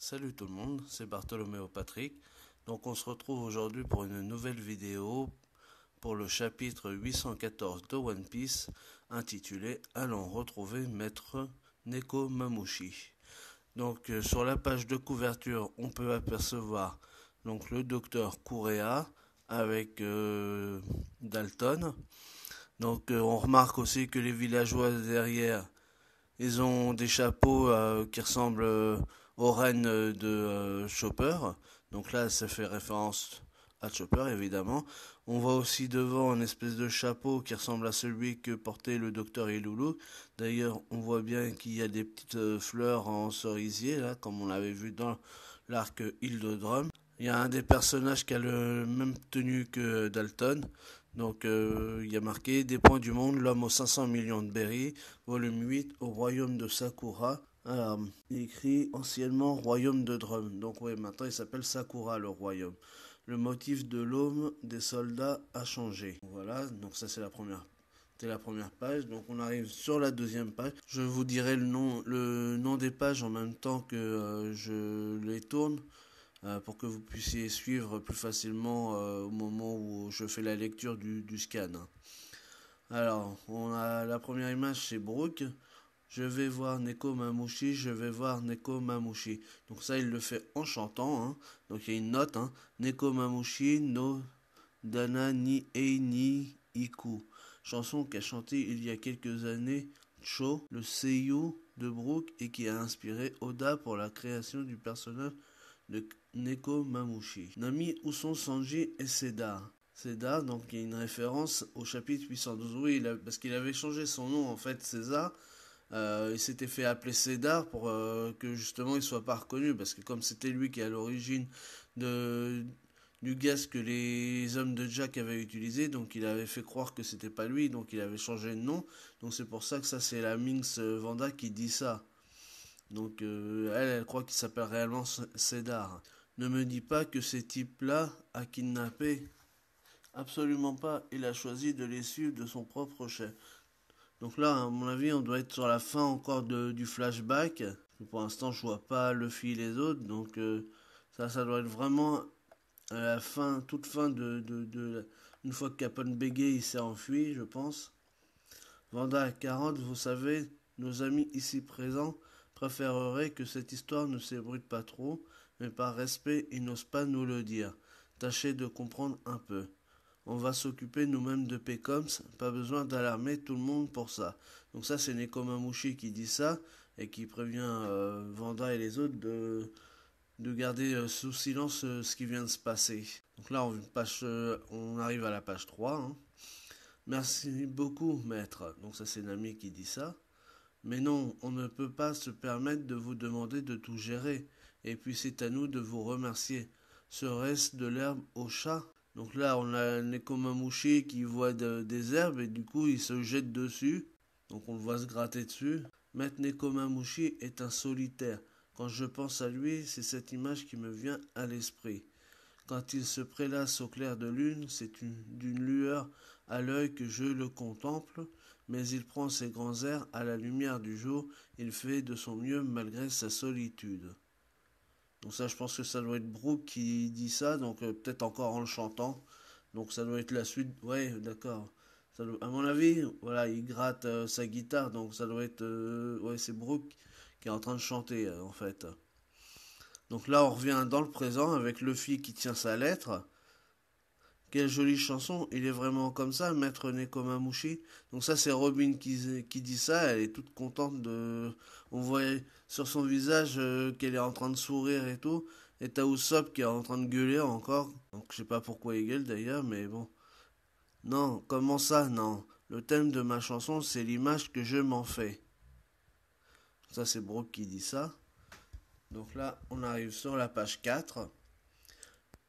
Salut tout le monde, c'est Bartholoméo Patrick. Donc on se retrouve aujourd'hui pour une nouvelle vidéo pour le chapitre 814 de One Piece intitulé Allons retrouver Maître Nekomamushi. Donc sur la page de couverture, on peut apercevoir donc le docteur Kurea avec Dalton. Donc on remarque aussi que les villageois derrière, ils ont des chapeaux qui ressemblent aux rênes de Chopper. Donc là, ça fait référence à Chopper, évidemment. On voit aussi devant une espèce de chapeau qui ressemble à celui que portait le docteur Ilulu. D'ailleurs, on voit bien qu'il y a des petites fleurs en cerisier, là, comme on l'avait vu dans l'arc Île de Drum. Il y a un des personnages qui a le même tenue que Dalton. Donc il y a marqué Des points du monde, l'homme aux 500 millions de berries, volume 8 au royaume de Sakura. Alors, il écrit anciennement royaume de Drum. Donc ouais, maintenant il s'appelle Sakura le royaume. Le motif de l'homme des soldats a changé. Voilà, donc ça c'était la première page. Donc on arrive sur la deuxième page. Je vous dirai le nom des pages en même temps que je les tourne pour que vous puissiez suivre plus facilement au moment où je fais la lecture du scan. Alors, on a la première image, c'est Brook. Je vais voir Nekomamushi, je vais voir Nekomamushi. Donc ça, il le fait en chantant. Hein. Donc il y a une note. Hein. Nekomamushi no Dana ni Ei ni Iku. Chanson qu'a chantée il y a quelques années Cho, le seiyuu de Brook, et qui a inspiré Oda pour la création du personnage de Nekomamushi. Nami, où sont Sanji et Seda? Seda, donc il y a une référence au chapitre 812. Oui, parce qu'il avait changé son nom en fait, César. Il s'était fait appeler Cédar pour que justement il soit pas reconnu, parce que comme c'était lui qui est à l'origine de, du gaz que les hommes de Jack avaient utilisé, donc il avait fait croire que c'était pas lui, donc il avait changé de nom. Donc c'est pour ça que ça c'est la Minx Vanda qui dit ça. Donc elle croit qu'il s'appelle réellement Cédar. Ne me dis pas que ces types-là a kidnappé. Absolument pas. Il a choisi de les suivre de son propre chef. Donc là, à mon avis, on doit être sur la fin encore du flashback. Pour l'instant, je vois pas Luffy et les autres. Donc ça doit être vraiment à la fin, toute fin une fois que Capone Bégué il s'est enfui, je pense. Vanda à 40, vous savez, nos amis ici présents préféreraient que cette histoire ne s'ébruite pas trop, mais par respect, ils n'osent pas nous le dire. Tâchez de comprendre un peu. On va s'occuper nous-mêmes de Pécoms, pas besoin d'alarmer tout le monde pour ça. Donc ça c'est Nekomamushi qui dit ça et qui prévient Vanda et les autres de garder sous silence ce qui vient de se passer. Donc là on arrive à la page 3. Hein. Merci beaucoup maître. Donc ça c'est Nami qui dit ça. Mais non, on ne peut pas se permettre de vous demander de tout gérer. Et puis c'est à nous de vous remercier. Serait-ce de l'herbe au chat? Donc là, on a Nekomamushi qui voit des herbes et du coup, il se jette dessus. Donc on le voit se gratter dessus. Maître Nekomamushi est un solitaire. Quand je pense à lui, c'est cette image qui me vient à l'esprit. Quand il se prélasse au clair de lune, c'est d'une lueur à l'œil que je le contemple, mais il prend ses grands airs à la lumière du jour, il fait de son mieux malgré sa solitude. Donc ça, je pense que ça doit être Brooke qui dit ça, donc peut-être encore en le chantant. Donc ça doit être la suite. Ouais, d'accord. À mon avis, voilà, il gratte sa guitare, donc ça doit être. Ouais, c'est Brooke qui est en train de chanter, en fait. Donc là, on revient dans le présent avec Luffy qui tient sa lettre. Quelle jolie chanson, il est vraiment comme ça, Maître Nekomamushi. Donc ça c'est Robin qui dit ça, elle est toute contente de... On voit sur son visage qu'elle est en train de sourire et tout. Et t'as Usopp qui est en train de gueuler encore. Donc je sais pas pourquoi il gueule d'ailleurs, mais bon. Non, comment ça, non. Le thème de ma chanson c'est l'image que je m'en fais. Ça c'est Brooke qui dit ça. Donc là on arrive sur la page 4.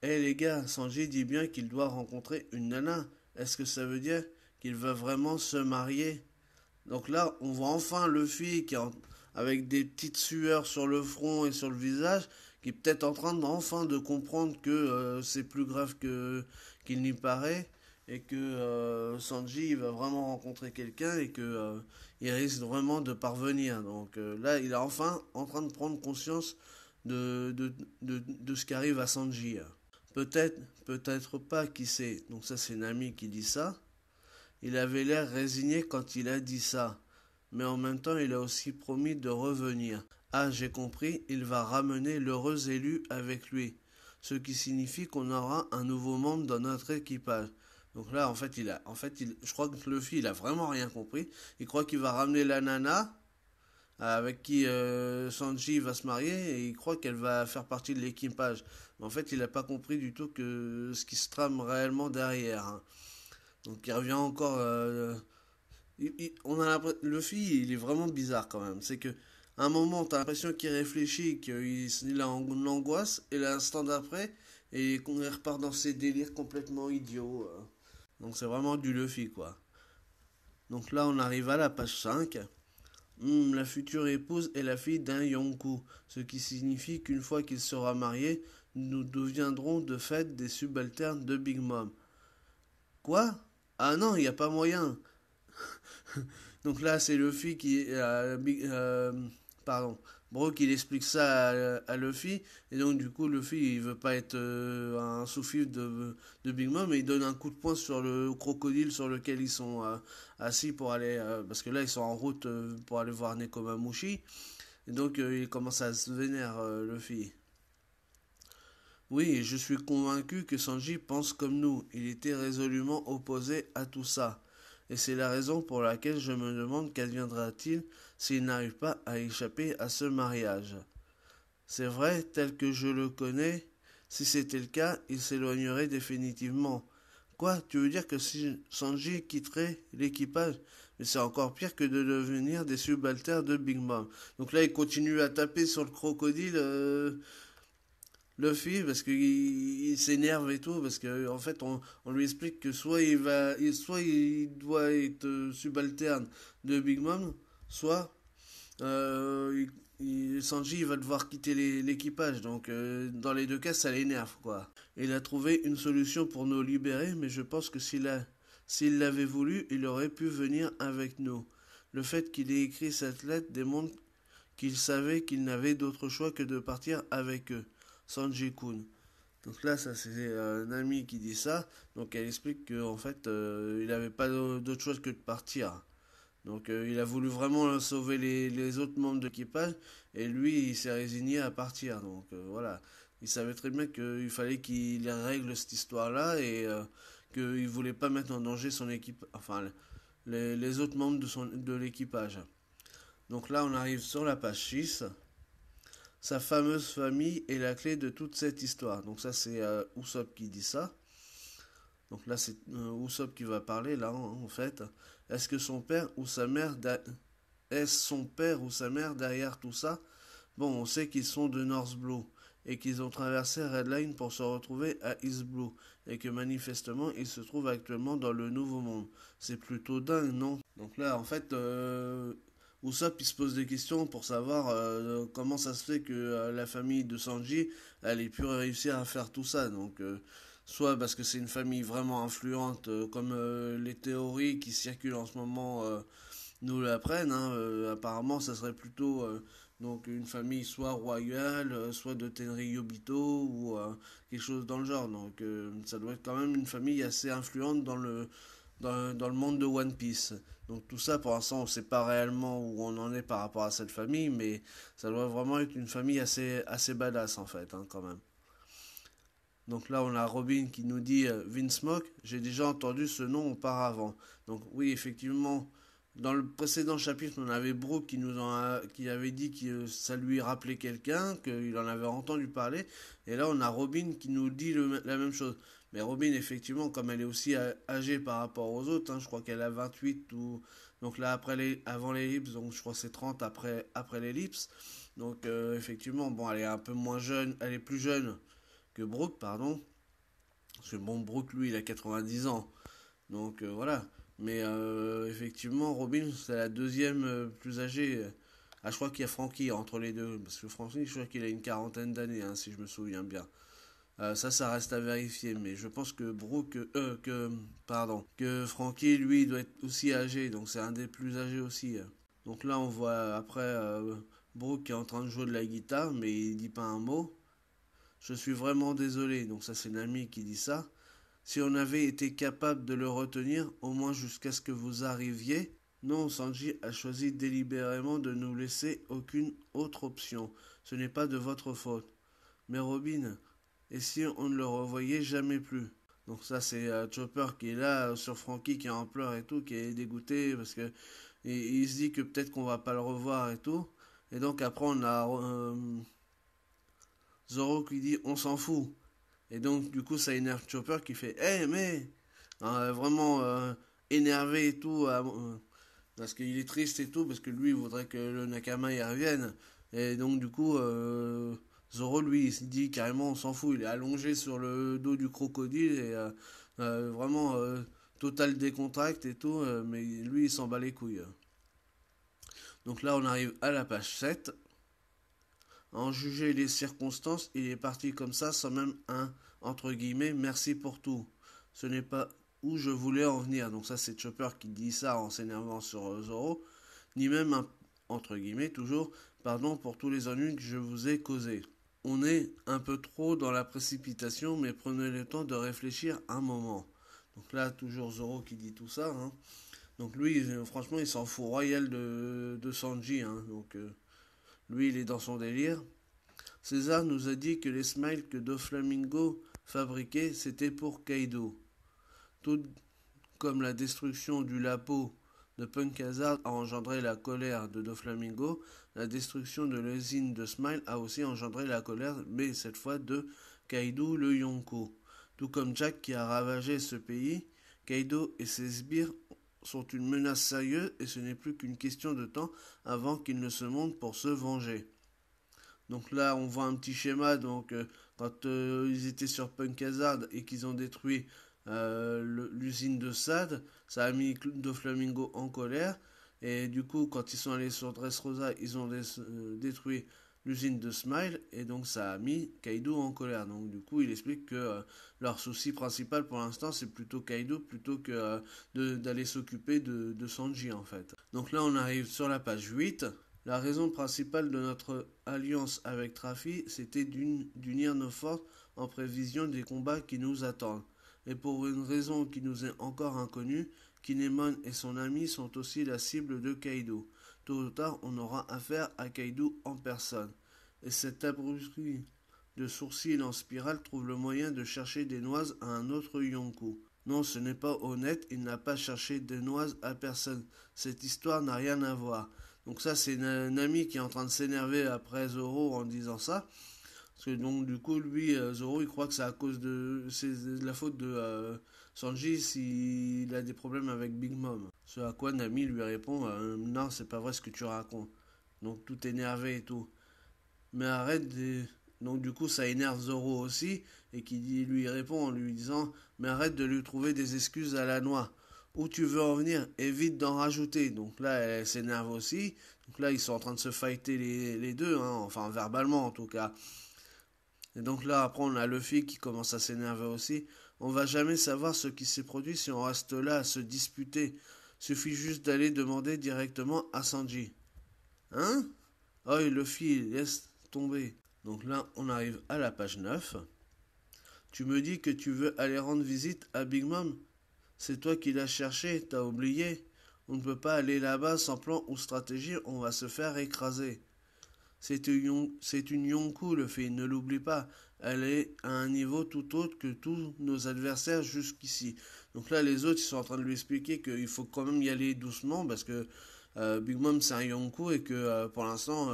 Eh les gars, Sanji dit bien qu'il doit rencontrer une nana. Est-ce que ça veut dire qu'il va vraiment se marier? Donc là, on voit enfin Luffy avec des petites sueurs sur le front et sur le visage, qui est peut-être en train enfin de comprendre que c'est plus grave qu'il n'y paraît et que Sanji il va vraiment rencontrer quelqu'un et que il risque vraiment de parvenir. Donc là, il est enfin en train de prendre conscience de ce qui arrive à Sanji. Peut-être, peut-être pas, qui sait. Donc ça c'est Nami qui dit ça. Il avait l'air résigné quand il a dit ça. Mais en même temps il a aussi promis de revenir. Ah, j'ai compris, il va ramener l'heureux élu avec lui. Ce qui signifie qu'on aura un nouveau membre dans notre équipage. Donc là, je crois que Luffy, il a vraiment rien compris. Il croit qu'il va ramener la nana avec qui Sanji va se marier et il croit qu'elle va faire partie de l'équipage. Mais en fait, il n'a pas compris du tout que ce qui se trame réellement derrière. Hein. Donc il revient encore. On a Luffy, il est vraiment bizarre quand même. C'est que à un moment, t'as l'impression qu'il réfléchit, qu'il a une angoisse, et l'instant d'après, et qu'on repart dans ses délires complètement idiots. Donc c'est vraiment du Luffy, quoi. Donc là, on arrive à la page 5. La future épouse est la fille d'un Yonkou, ce qui signifie qu'une fois qu'il sera marié, nous deviendrons de fait des subalternes de Big Mom. Quoi? Ah non, il n'y a pas moyen. Donc là, c'est Luffy qui... pardon. Brook, il explique ça à Luffy. Et donc, du coup, Luffy, il veut pas être un sous-fifre de Big Mom. Et il donne un coup de poing sur le crocodile sur lequel ils sont assis pour aller... parce que là, ils sont en route pour aller voir Nekomamushi. Et donc, il commence à se vénérer, Luffy. Oui, je suis convaincu que Sanji pense comme nous. Il était résolument opposé à tout ça. Et c'est la raison pour laquelle je me demande qu'adviendra-t-il s'il n'arrive pas à échapper à ce mariage. C'est vrai, tel que je le connais, si c'était le cas, il s'éloignerait définitivement. Quoi, tu veux dire que si Sanji quitterait l'équipage? Mais c'est encore pire que de devenir des subalternes de Big Mom. Donc là, il continue à taper sur le crocodile. Luffy parce qu'il s'énerve et tout parce que en fait on lui explique que soit il doit être subalterne de Big Mom, soit Sanji il va devoir quitter l'équipage donc dans les deux cas ça l'énerve quoi. Il a trouvé une solution pour nous libérer mais je pense que s'il l'avait voulu il aurait pu venir avec nous. Le fait qu'il ait écrit cette lettre démontre qu'il savait qu'il n'avait d'autre choix que de partir avec eux. Sanji-kun. Donc là, ça c'est Nami qui dit ça. Donc elle explique qu'en fait, il n'avait pas d'autre choix que de partir. Donc il a voulu vraiment sauver les autres membres de l'équipage et lui, il s'est résigné à partir. Donc voilà. Il savait très bien qu'il fallait qu'il règle cette histoire-là et qu'il ne voulait pas mettre en danger son équipe, enfin les autres membres de l'équipage. Donc là, on arrive sur la page 6. Sa fameuse famille est la clé de toute cette histoire. Donc ça c'est Usopp qui dit ça. Donc là c'est Usopp qui va parler là en fait. Est-ce que son père ou sa mère est-ce son père ou sa mère derrière tout ça? Bon, on sait qu'ils sont de North Blue et qu'ils ont traversé Red Line pour se retrouver à East Blue et que manifestement ils se trouvent actuellement dans le Nouveau Monde. C'est plutôt dingue, non? Donc là en fait Usopp il se pose des questions pour savoir comment ça se fait que la famille de Sanji elle ait pu réussir à faire tout ça. Donc soit parce que c'est une famille vraiment influente comme les théories qui circulent en ce moment nous l'apprennent. Hein, apparemment ça serait plutôt donc une famille soit royale, soit de Tenryubito ou quelque chose dans le genre. Donc ça doit être quand même une famille assez influente dans le monde de One Piece. Donc tout ça, pour l'instant, on ne sait pas réellement où on en est par rapport à cette famille, mais ça doit vraiment être une famille assez badass en fait, hein, quand même. Donc là, on a Robin qui nous dit Vinsmoke, j'ai déjà entendu ce nom auparavant. Donc oui, effectivement, dans le précédent chapitre, on avait Brooke qui avait dit que ça lui rappelait quelqu'un, qu'il en avait entendu parler. Et là, on a Robin qui nous dit la même chose. Mais Robin, effectivement, comme elle est aussi âgée par rapport aux autres, hein, je crois qu'elle a 28 ou... Donc là, avant l'ellipse, donc je crois que c'est 30 après l'ellipse. Donc effectivement, bon, elle est un peu moins jeune, elle est plus jeune que Brooke, pardon. Parce que bon, Brooke, lui, il a 90 ans. Donc voilà. Mais effectivement, Robin, c'est la deuxième plus âgée. Ah, je crois qu'il y a Frankie entre les deux. Parce que Frankie, je crois qu'il a une quarantaine d'années, hein, si je me souviens bien. Ça reste à vérifier. Mais je pense que que Frankie, lui, doit être aussi âgé. Donc c'est un des plus âgés aussi. Donc là, on voit après Brooke est en train de jouer de la guitare, mais il dit pas un mot. Je suis vraiment désolé. Donc ça c'est Nami qui dit ça. Si on avait été capable de le retenir, au moins jusqu'à ce que vous arriviez. Non, Sanji a choisi délibérément de nous laisser aucune autre option. Ce n'est pas de votre faute. Mais Robin, et si on ne le revoyait jamais plus? Donc ça c'est Chopper qui est là sur Franky qui est en pleurs et tout, qui est dégoûté parce que il se dit que peut-être qu'on va pas le revoir et tout. Et donc après on a Zoro qui dit on s'en fout. Et donc du coup ça énerve Chopper qui fait eh mais vraiment énervé et tout parce qu'il est triste et tout parce que lui il voudrait que le Nakama y revienne. Et donc du coup Zoro lui il se dit carrément on s'en fout, il est allongé sur le dos du crocodile et vraiment total décontracte et tout, mais lui il s'en bat les couilles. Donc là on arrive à la page 7. À en juger les circonstances, il est parti comme ça sans même un entre guillemets merci pour tout. Ce n'est pas où je voulais en venir. Donc ça c'est Chopper qui dit ça en s'énervant sur Zoro. Ni même un entre guillemets toujours pardon pour tous les ennuis que je vous ai causés. On est un peu trop dans la précipitation, mais prenez le temps de réfléchir un moment. Donc là, toujours Zoro qui dit tout ça. Hein. Donc lui, franchement, il s'en fout royal de Sanji. Hein. Donc lui, il est dans son délire. César nous a dit que les smiles que Doflamingo fabriquait, c'était pour Kaido. Tout comme la destruction du Lapo de Punk Hazard a engendré la colère de Doflamingo, la destruction de l'usine de Smile a aussi engendré la colère, mais cette fois de Kaido le Yonko. Tout comme Jack qui a ravagé ce pays, Kaido et ses sbires sont une menace sérieuse et ce n'est plus qu'une question de temps avant qu'ils ne se montent pour se venger. Donc là, on voit un petit schéma. Donc, quand ils étaient sur Punk Hazard et qu'ils ont détruit l'usine de Sad, ça a mis Doflamingo en colère. Et du coup, quand ils sont allés sur Dressrosa, ils ont détruit l'usine de Smile. Et donc, ça a mis Kaido en colère. Donc, du coup, il explique que leur souci principal pour l'instant, c'est plutôt Kaido plutôt que d'aller s'occuper de Sanji, en fait. Donc là, on arrive sur la page 8. La raison principale de notre alliance avec Trafi, c'était d'unir nos forces en prévision des combats qui nous attendent. Et pour une raison qui nous est encore inconnue, Kinemon et son ami sont aussi la cible de Kaido. Tôt ou tard, on aura affaire à Kaido en personne. Et cet abruti de sourcils en spirale trouve le moyen de chercher des noises à un autre Yonko. Non, ce n'est pas honnête, il n'a pas cherché des noises à personne. Cette histoire n'a rien à voir. Donc ça, c'est Nami qui est en train de s'énerver après Zoro en disant ça. Parce que donc du coup, lui, Zoro, il croit que c'est à cause c'est de la faute de Sanji s'il a des problèmes avec Big Mom. Ce à quoi Nami lui répond, non, c'est pas vrai ce que tu racontes. Donc tout énervé et tout. Mais arrête de... Donc du coup, ça énerve Zoro aussi et qui lui répond en lui disant, mais arrête de lui trouver des excuses à la noix. Où tu veux en venir, évite d'en rajouter. Donc là, elle s'énerve aussi. Donc là, ils sont en train de se fighter les deux, hein, enfin verbalement en tout cas. Et donc là, après, on a Luffy qui commence à s'énerver aussi. On va jamais savoir ce qui s'est produit si on reste là à se disputer. Suffit juste d'aller demander directement à Sanji. Hein? Oh, Luffy, laisse tomber. Donc là, on arrive à la page 9. Tu me dis que tu veux aller rendre visite à Big Mom? C'est toi qui l'as cherché, t'as oublié. On ne peut pas aller là-bas sans plan ou stratégie, on va se faire écraser. C'est une Yonkou, le fait, ne l'oublie pas. Elle est à un niveau tout autre que tous nos adversaires jusqu'ici. Donc là, les autres, ils sont en train de lui expliquer qu'il faut quand même y aller doucement parce que Big Mom, c'est un Yonkou et que pour l'instant,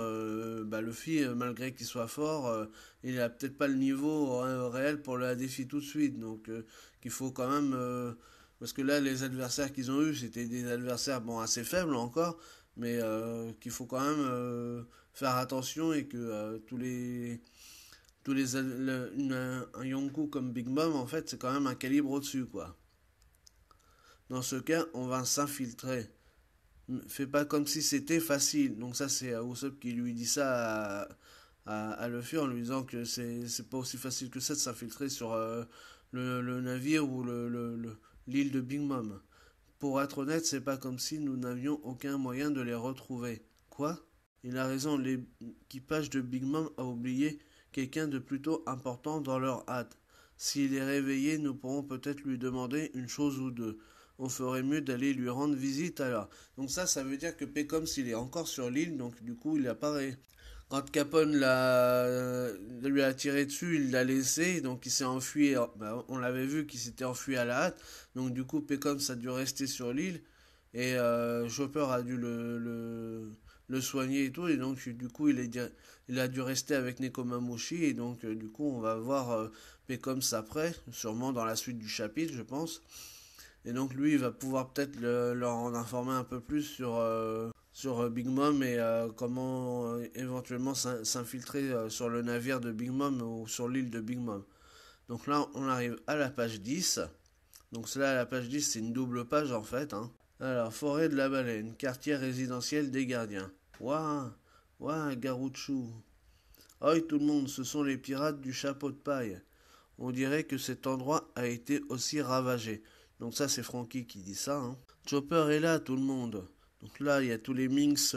Luffy, malgré qu'il soit fort, il a peut-être pas le niveau réel pour la défier tout de suite. Donc qu'il faut quand même... parce que là, les adversaires qu'ils ont eus, c'était des adversaires bon, assez faibles encore, mais qu'il faut quand même faire attention et que un Yonkou comme Big Mom, en fait, c'est quand même un calibre au-dessus, quoi. Dans ce cas, on va s'infiltrer. Fais pas comme si c'était facile. Donc ça, c'est Usopp qui lui dit ça à Luffy en lui disant que c'est pas aussi facile que ça de s'infiltrer sur le navire ou l'île de Big Mom. Pour être honnête, c'est pas comme si nous n'avions aucun moyen de les retrouver. Quoi? Il a raison, l'équipage de Big Mom a oublié quelqu'un de plutôt important dans leur hâte. S'il est réveillé, nous pourrons peut-être lui demander une chose ou deux. On ferait mieux d'aller lui rendre visite alors. Donc ça veut dire que Pécom, s'il est encore sur l'île, donc du coup il apparaît. Quand Capone lui a tiré dessus, il l'a laissé, donc il s'est enfui. Bah, on l'avait vu qu'il s'était enfui à la hâte. Donc du coup, Pécom, ça a dû rester sur l'île. Et Chopper a dû le soigner et tout. Et donc du coup, il a dû rester avec Nekomamushi. Et donc du coup, on va voir Pécom après, sûrement dans la suite du chapitre, je pense. Et donc lui, il va pouvoir peut-être leur en informer un peu plus sur Big Mom et comment éventuellement s'infiltrer sur le navire de Big Mom ou sur l'île de Big Mom. Donc là, on arrive à la page 10. Donc cela, la page 10, c'est une double page en fait, hein. Alors, forêt de la baleine, quartier résidentiel des gardiens. Ouah, ouah, Garouchou. Oi tout le monde, ce sont les pirates du chapeau de paille. On dirait que cet endroit a été aussi ravagé. Donc ça, c'est Frankie qui dit ça, hein. Chopper est là, tout le monde. Donc là, il y a tous les Minx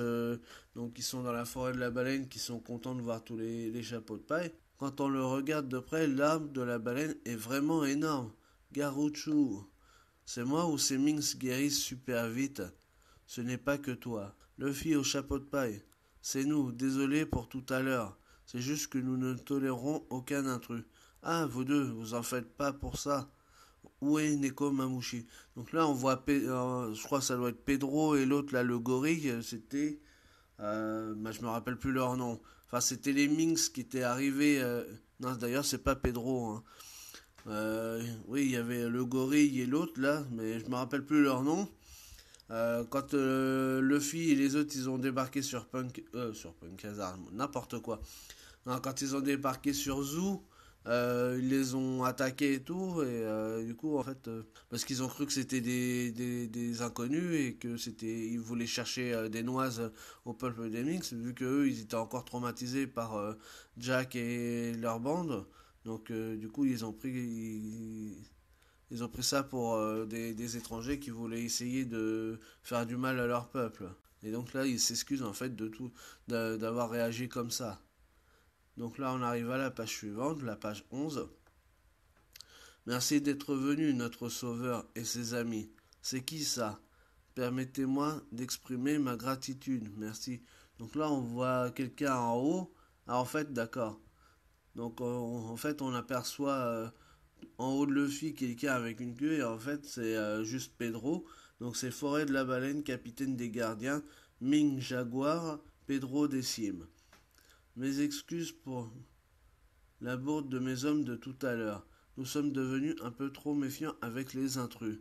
donc qui sont dans la forêt de la baleine, qui sont contents de voir tous les chapeaux de paille. Quand on le regarde de près, l'arme de la baleine est vraiment énorme. Garouchou. C'est moi ou ces Minx guérissent super vite? Ce n'est pas que toi. Luffy au chapeau de paille. C'est nous, désolé pour tout à l'heure. C'est juste que nous ne tolérons aucun intrus. Ah, vous deux, vous en faites pas pour ça. Où est Neko Mamushi? Donc là, on voit, je crois que ça doit être Pedro et l'autre, là, le gorille, c'était... bah, je me rappelle plus leur nom. Enfin, c'était les Minx qui étaient arrivés... Non, d'ailleurs, c'est pas Pedro, hein. Oui, il y avait le gorille et l'autre, là, mais je me rappelle plus leur nom. Quand Luffy et les autres ils ont débarqué sur Punk Hazard, n'importe quoi. Non, quand ils ont débarqué sur Zoo, ils les ont attaqués et tout, et du coup en fait, parce qu'ils ont cru que c'était des inconnus et que ils voulaient chercher des noises au peuple des Minx, vu que eux ils étaient encore traumatisés par Jack et leur bande. Donc du coup ils ont pris ça pour des étrangers qui voulaient essayer de faire du mal à leur peuple. Et donc là, ils s'excusent en fait de tout, d'avoir réagi comme ça. Donc là, on arrive à la page suivante, la page 11. Merci d'être venu, notre sauveur et ses amis. C'est qui ça? Permettez-moi d'exprimer ma gratitude. Merci. Donc là, on voit quelqu'un en haut. Ah, en fait, d'accord. Donc en fait, on aperçoit en haut de Luffy quelqu'un avec une queue et en fait c'est juste Pedro. Donc c'est Forêt de la Baleine, capitaine des gardiens, Ming Jaguar, Pedro des Cimes. Mes excuses pour la bourde de mes hommes de tout à l'heure. Nous sommes devenus un peu trop méfiants avec les intrus.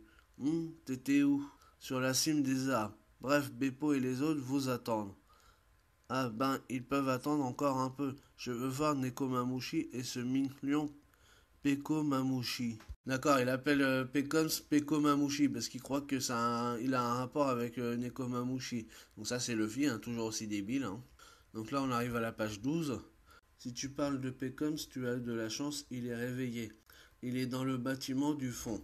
T'étais où? Sur la cime des arbres. Bref, Beppo et les autres vous attendent. Ah ben, ils peuvent attendre encore un peu. Je veux voir Nekomamushi et ce Ming-Lion Peko Mamushi. D'accord, il appelle Pekoms Peko Mamushi parce qu'il croit que il a un rapport avec Neko Mamushi. Donc ça c'est Luffy, hein, toujours aussi débile, hein. Donc là on arrive à la page 12. Si tu parles de Pekoms, tu as de la chance, il est réveillé. Il est dans le bâtiment du fond.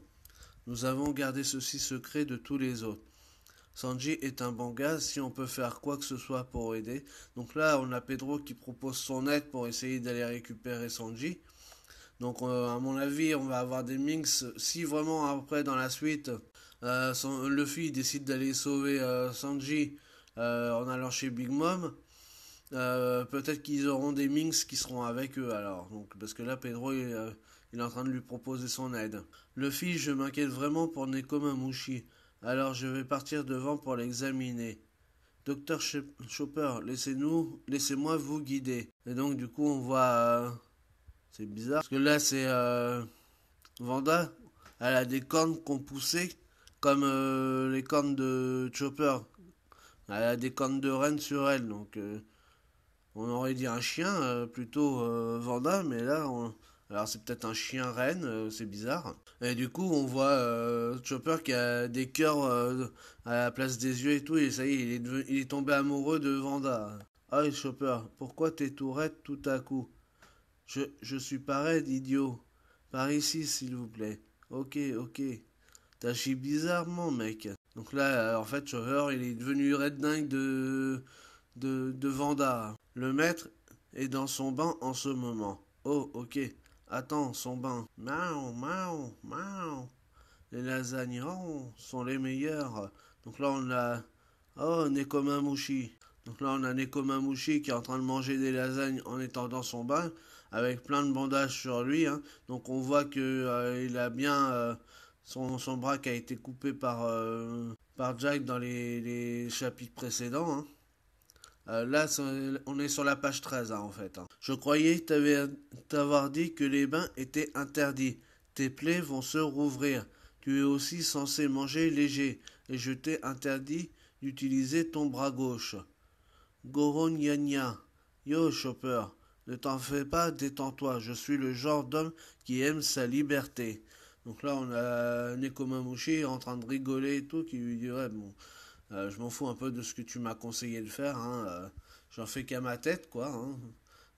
Nous avons gardé ceci secret de tous les autres. Sanji est un bon gars, si on peut faire quoi que ce soit pour aider. Donc là on a Pedro qui propose son aide pour essayer d'aller récupérer Sanji. Donc à mon avis, on va avoir des Minx. Si vraiment après dans la suite, Luffy décide d'aller sauver Sanji en allant chez Big Mom, peut-être qu'ils auront des Minx qui seront avec eux alors. Donc parce que là, Pedro il est en train de lui proposer son aide. Luffy, je m'inquiète vraiment pour Nekomamushi. Alors je vais partir devant pour l'examiner. Docteur Chopper, laissez-moi vous guider. Et donc du coup, on voit c'est bizarre. Parce que là, c'est Vanda. Elle a des cornes qu'on poussait comme les cornes de Chopper. Elle a des cornes de reine sur elle. Donc, on aurait dit un chien, plutôt Vanda. Mais là, alors c'est peut-être un chien reine. C'est bizarre. Et du coup, on voit Chopper qui a des cœurs à la place des yeux et tout. Et ça y est, il est tombé amoureux de Vanda. Ah, Chopper, pourquoi t'es tourette tout à coup? Je suis pas raide, idiot. Par ici, s'il vous plaît. Ok, ok. T'agis bizarrement, mec. Donc là, en fait, Chopper, il est devenu red dingue de Vanda. Le maître est dans son bain en ce moment. Oh, ok. Attends, son bain. Miaou, miaou, miaou. Les lasagnes sont les meilleures. Donc là, on a... Oh, Nekomamushi. Donc là, on a Nekomamushi qui est en train de manger des lasagnes en étant dans son bain, avec plein de bandages sur lui. Hein. Donc on voit que il a bien... son bras qui a été coupé par Jack dans les chapitres précédents. Hein. Là, on est sur la page 13, hein, en fait. Hein. Je croyais t'avoir dit que les bains étaient interdits. Tes plaies vont se rouvrir. Tu es aussi censé manger léger, et je t'ai interdit d'utiliser ton bras gauche. Goro Nya. Yo, Chopper, ne t'en fais pas, détends-toi. Je suis le genre d'homme qui aime sa liberté. Donc là, on a Nekomamushi en train de rigoler et tout, qui lui dit ouais, bon, je m'en fous un peu de ce que tu m'as conseillé de faire. Hein, j'en fais qu'à ma tête, quoi. Hein.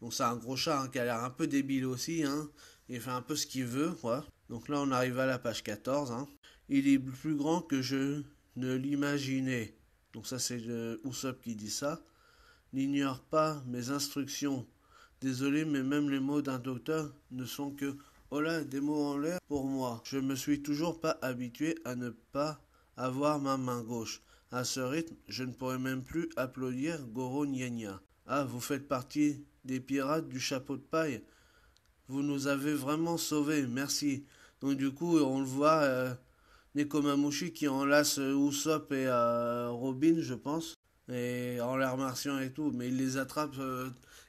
Donc c'est un gros chat hein, qui a l'air un peu débile aussi. Hein. Il fait un peu ce qu'il veut, quoi. Donc là, on arrive à la page 14. Hein. Il est plus grand que je ne l'imaginais. Donc ça, c'est Usopp qui dit ça. N'ignore pas mes instructions. Désolé, mais même les mots d'un docteur ne sont que oh là, des mots en l'air pour moi. Je me suis toujours pas habitué à ne pas avoir ma main gauche. À ce rythme, je ne pourrais même plus applaudir Goro Nyanya. Ah, vous faites partie des pirates du chapeau de paille. Vous nous avez vraiment sauvés, merci. Donc du coup, on le voit, Nekomamushi qui enlace Usopp et Robin, je pense, et en les remerciant et tout, mais il les attrape,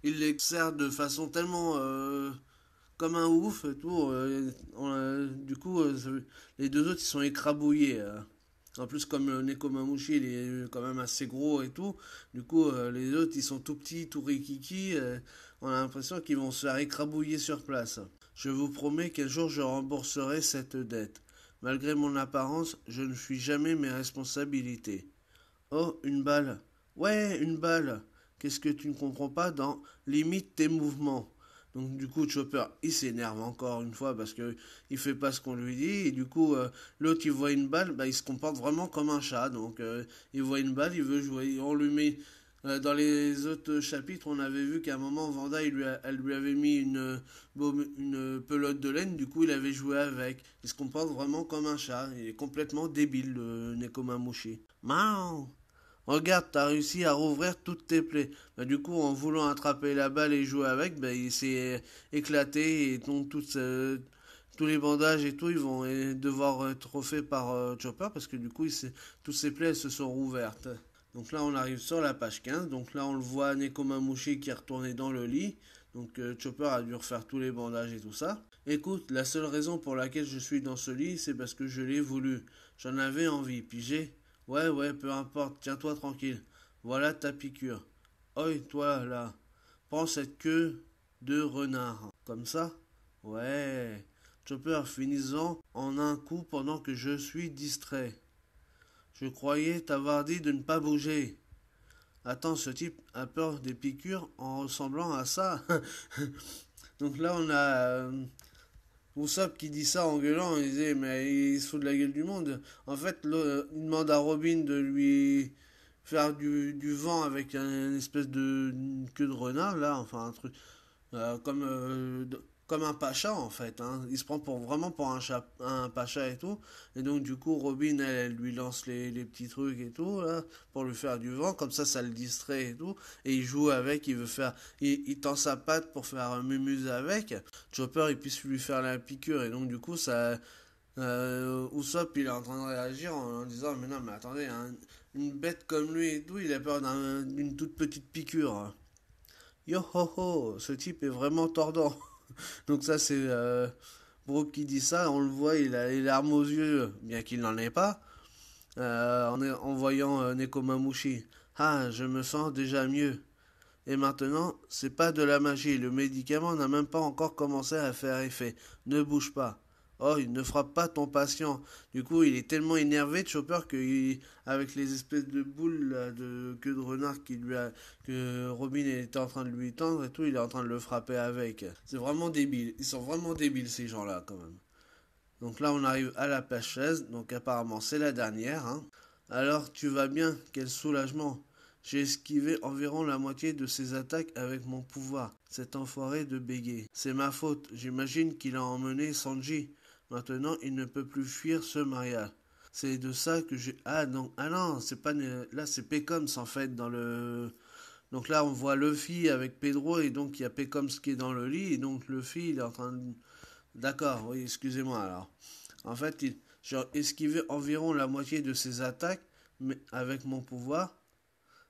il les sert de façon tellement comme un ouf et tout. Du coup, les deux autres ils sont écrabouillés. En plus, comme Nekomamushi il est quand même assez gros et tout, du coup, les autres ils sont tout petits, tout rikiki. On a l'impression qu'ils vont se faire écrabouiller sur place. Je vous promets qu'un jour je rembourserai cette dette. Malgré mon apparence, je ne fuis jamais mes responsabilités. Oh, une balle. Ouais, une balle. Qu'est-ce que tu ne comprends pas dans limite tes mouvements? Donc du coup Chopper il s'énerve encore une fois parce que il fait pas ce qu'on lui dit et du coup l'autre il voit une balle, bah, il se comporte vraiment comme un chat donc il voit une balle, il veut jouer, on lui met dans les autres chapitres on avait vu qu'à un moment Vanda elle lui avait mis une pelote de laine, du coup il avait joué avec, il se comporte vraiment comme un chat, il est complètement débile le Nekomamushi. Mao. Regarde, t'as réussi à rouvrir toutes tes plaies. Bah, du coup, en voulant attraper la balle et jouer avec, bah, il s'est éclaté et donc tous les bandages et tout, ils vont devoir être refaits par Chopper parce que du coup, toutes ses plaies elles se sont rouvertes. Donc là, on arrive sur la page 15. Donc là, on le voit Nekomamushi qui est retourné dans le lit. Donc Chopper a dû refaire tous les bandages et tout ça. Écoute, la seule raison pour laquelle je suis dans ce lit, c'est parce que je l'ai voulu. J'en avais envie, pigé. Ouais, ouais, peu importe, tiens-toi tranquille. Voilà ta piqûre. Oi, toi, là. Prends cette queue de renard. Comme ça? Ouais. Chopper, finis-en en un coup pendant que je suis distrait. Je croyais t'avoir dit de ne pas bouger. Attends, ce type a peur des piqûres en ressemblant à ça. Donc là, on a Usopp qui dit ça en gueulant, il disait mais il se fout de la gueule du monde. En fait, il demande à Robin de lui faire du vent avec une espèce de une queue de renard là, enfin un truc comme un pacha en fait. Hein. Il se prend vraiment pour un pacha et tout. Et donc du coup Robin elle lui lance les petits trucs et tout là, pour lui faire du vent. Comme ça le distrait et tout. Et il joue avec, il tend sa patte pour faire un mumuse avec. Chopper il puisse lui faire la piqûre et donc du coup ça... Usopp il est en train de réagir en disant mais non mais attendez hein, une bête comme lui et tout il a peur d'une toute petite piqûre. Hein. Yo ho ho, ce type est vraiment tordant. Donc ça c'est Brooke qui dit ça, on le voit, il a les larmes aux yeux, bien qu'il n'en ait pas, en voyant Nekomamushi. Ah, je me sens déjà mieux. Et maintenant, c'est pas de la magie, le médicament n'a même pas encore commencé à faire effet. Ne bouge pas. Oh, il ne frappe pas ton patient. Du coup, il est tellement énervé de Chopper avec les espèces de boules là, de queue de renard que Robin était en train de lui tendre et tout, il est en train de le frapper avec. C'est vraiment débile. Ils sont vraiment débiles ces gens-là quand même. Donc là, on arrive à la page 16. Donc apparemment, c'est la dernière. Hein. Alors, tu vas bien? Quel soulagement. J'ai esquivé environ la moitié de ses attaques avec mon pouvoir. Cet enfoiré de bégayer. C'est ma faute. J'imagine qu'il a emmené Sanji. Maintenant, il ne peut plus fuir ce mariage. C'est de ça que j'ai... Ah non, c'est pas... Là, c'est Pecoms en fait dans le... Donc là, on voit Luffy avec Pedro et donc il y a Pecoms qui est dans le lit et donc Luffy, il est en train de... D'accord, oui, excusez-moi alors. En fait, j'ai esquivé environ la moitié de ses attaques mais avec mon pouvoir.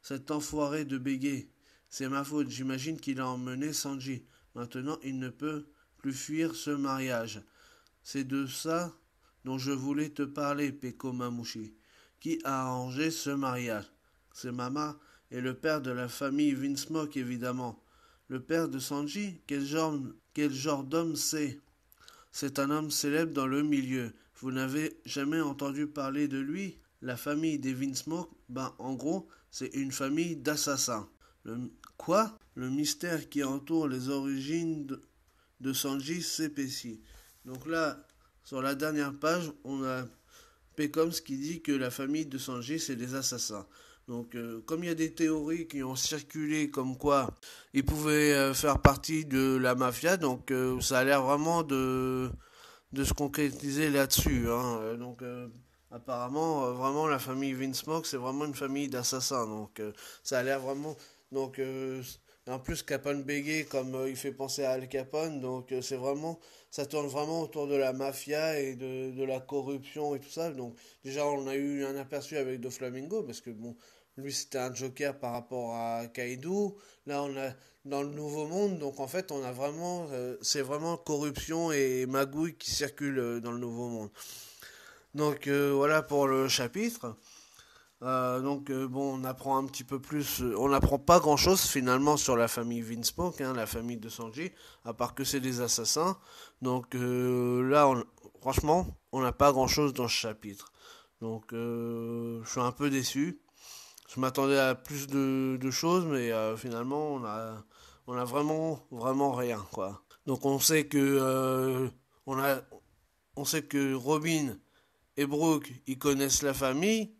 Cet enfoiré de bégayer. C'est ma faute, j'imagine qu'il a emmené Sanji. Maintenant, il ne peut plus fuir ce mariage. C'est de ça dont je voulais te parler, Peko Mamushi. Qui a arrangé ce mariage? C'est Mama et le père de la famille Vinsmoke, évidemment. Le père de Sanji, quel genre d'homme c'est? C'est un homme célèbre dans le milieu. Vous n'avez jamais entendu parler de lui? La famille des Vinsmoke, en gros, c'est une famille d'assassins. Quoi? Le mystère qui entoure les origines de Sanji s'épaissit. Donc là, sur la dernière page, on a Pecoms qui dit que la famille de Sanji, c'est des assassins. Donc, comme il y a des théories qui ont circulé comme quoi ils pouvaient faire partie de la mafia, donc ça a l'air vraiment de se concrétiser là-dessus. Hein. Donc, apparemment, vraiment, la famille Vinsmoke, c'est vraiment une famille d'assassins. Donc, ça a l'air vraiment... Donc, en plus, Capone Bégué, comme il fait penser à Al Capone, donc c'est vraiment... Ça tourne vraiment autour de la mafia et de la corruption et tout ça. Donc, déjà, on a eu un aperçu avec Doflamingo, parce que, bon, lui, c'était un joker par rapport à Kaido. Là, on a... Dans le Nouveau Monde, donc en fait, on a vraiment... c'est vraiment corruption et magouille qui circulent dans le Nouveau Monde. Donc voilà pour le chapitre. Bon, on apprend un petit peu plus. On n'apprend pas grand-chose finalement sur la famille Vinsmoke, hein, la famille de Sanji, à part que c'est des assassins. Donc là, franchement, on n'a pas grand-chose dans ce chapitre. Donc je suis un peu déçu. Je m'attendais à plus de choses, mais finalement, on a vraiment rien, quoi. Donc on sait que Robin et Brooke, ils connaissent la famille,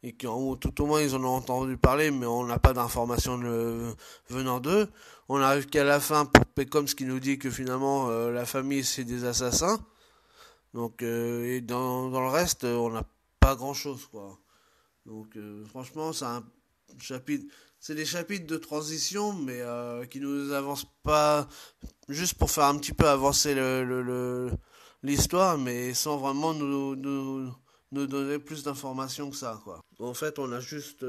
et tout au moins ils en ont entendu parler, mais on n'a pas d'informations venant d'eux. On arrive qu'à la fin pour Pecoms qui nous dit que finalement la famille c'est des assassins. Donc, et dans le reste, on n'a pas grand chose, quoi. Donc, franchement, c'est des chapitres de transition, mais qui nous avancent pas, juste pour faire un petit peu avancer l'histoire, mais sans vraiment nous donner plus d'informations que ça, quoi. En fait, on a juste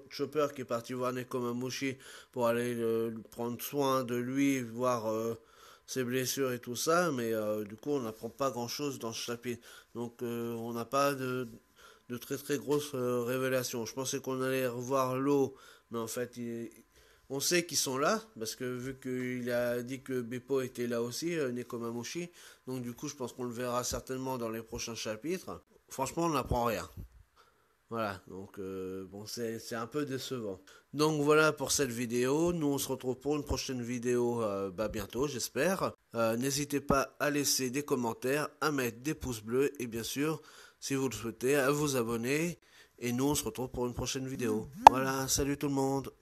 Chopper qui est parti voir Nekomamushi pour aller prendre soin de lui, voir ses blessures et tout ça, mais du coup, on n'apprend pas grand-chose dans ce chapitre. Donc, on n'a pas de très très grosses révélations. Je pensais qu'on allait revoir l'eau, mais en fait, on sait qu'ils sont là, parce que vu qu'il a dit que Beppo était là aussi, Nekomamushi, donc du coup, je pense qu'on le verra certainement dans les prochains chapitres. Franchement, on n'apprend rien. Voilà, donc bon, c'est un peu décevant. Donc voilà pour cette vidéo. Nous, on se retrouve pour une prochaine vidéo bientôt, j'espère. N'hésitez pas à laisser des commentaires, à mettre des pouces bleus et bien sûr, si vous le souhaitez, à vous abonner. Et nous, on se retrouve pour une prochaine vidéo. Voilà, salut tout le monde.